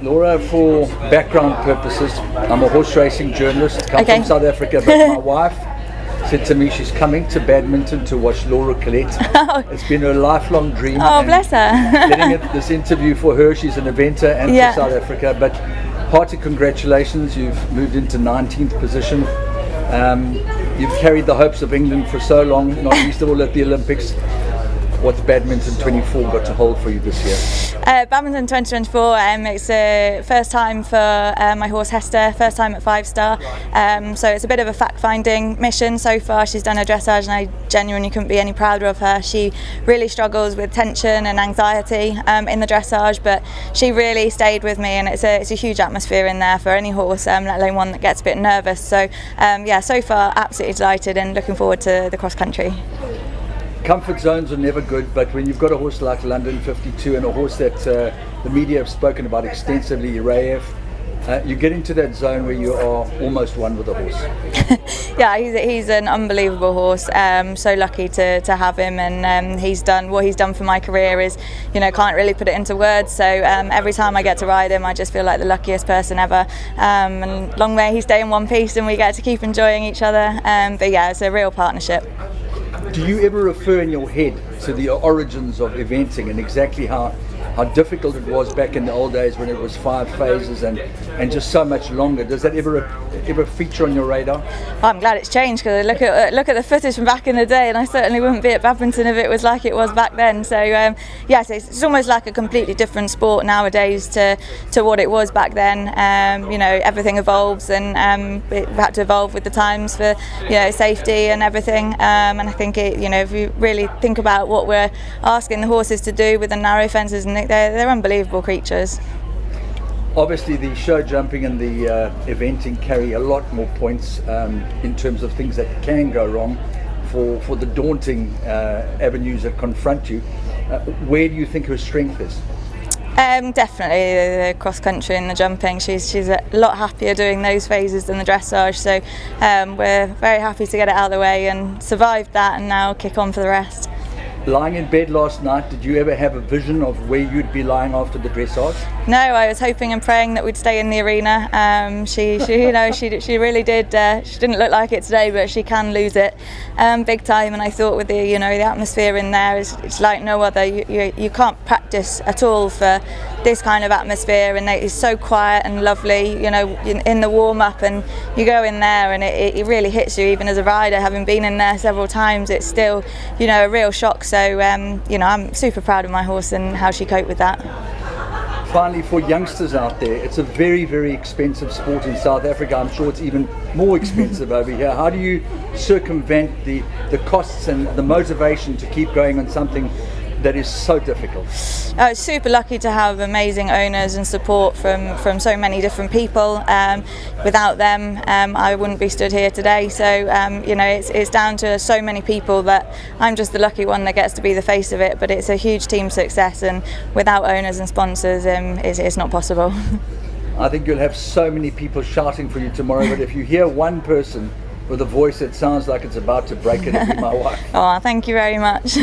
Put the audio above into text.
Laura, for background purposes, I'm a horse racing journalist, come from South Africa, but my wife said to me she's coming to Badminton to watch Laura Collett. It's been her lifelong dream. Oh, bless her. Getting this interview for her, she's an eventer and for South Africa, but hearty congratulations, you've moved into 19th position. You've carried the hopes of England for so long, not least of all at the Olympics. What's Badminton 24 got to hold for you this year? Badminton 2024, it's the first time for my horse Hester, first time at 5-star. So it's a bit of a fact-finding mission so far. She's done her dressage and I genuinely couldn't be any prouder of her. She really struggles with tension and anxiety in the dressage, but she really stayed with me, and it's a huge atmosphere in there for any horse, let alone one that gets a bit nervous. So so far absolutely delighted and looking forward to the cross country. Comfort zones are never good, but when you've got a horse like London 52 and a horse that the media have spoken about extensively, Rayev, you get into that zone where you are almost one with the horse. Yeah, he's an unbelievable horse. So lucky to have him, and he's done what he's done for my career is, can't really put it into words. So every time I get to ride him, I just feel like the luckiest person ever. And long may he stay in one piece, and we get to keep enjoying each other. But yeah, it's a real partnership. Do you ever refer in your head to the origins of eventing and exactly how difficult it was back in the old days when it was 5 phases and just so much longer? Does that ever feature on your radar? Well, I'm glad it's changed, because I look at the footage from back in the day, and I certainly wouldn't be at Badminton if it was like it was back then. So yes, it's almost like a completely different sport nowadays to what it was back then. Everything evolves, and it had to evolve with the times for safety and everything. And I think if you really think about what we're asking the horses to do with the narrow fences, and they're unbelievable creatures. Obviously the show jumping and the eventing carry a lot more points in terms of things that can go wrong for the daunting avenues that confront you. Where do you think her strength is? Definitely the cross country and the jumping. She's a lot happier doing those phases than the dressage, so we're very happy to get it out of the way and survive that, and now kick on for the rest. Lying in bed last night, did you ever have a vision of where you'd be lying after the dressage? No, I was hoping and praying that we'd stay in the arena. She really did. She didn't look like it today, but she can lose it big time. And I thought with the atmosphere in there, it's like no other. You can't practice at all for this kind of atmosphere, and it's so quiet and lovely. In the warm up, and you go in there, and it really hits you. Even as a rider, having been in there several times, it's still a real shock. So I'm super proud of my horse and how she coped with that. Finally, for youngsters out there, it's a very, very expensive sport in South Africa. I'm sure it's even more expensive over here. How do you circumvent the costs and the motivation to keep going on something that is so difficult? Super lucky to have amazing owners and support from so many different people. Without them, I wouldn't be stood here today. So it's down to so many people that I'm just the lucky one that gets to be the face of it. But it's a huge team success, and without owners and sponsors, it's not possible. I think you'll have so many people shouting for you tomorrow, but if you hear one person with a voice that sounds like it's about to break, it'll be my wife. Oh, thank you very much.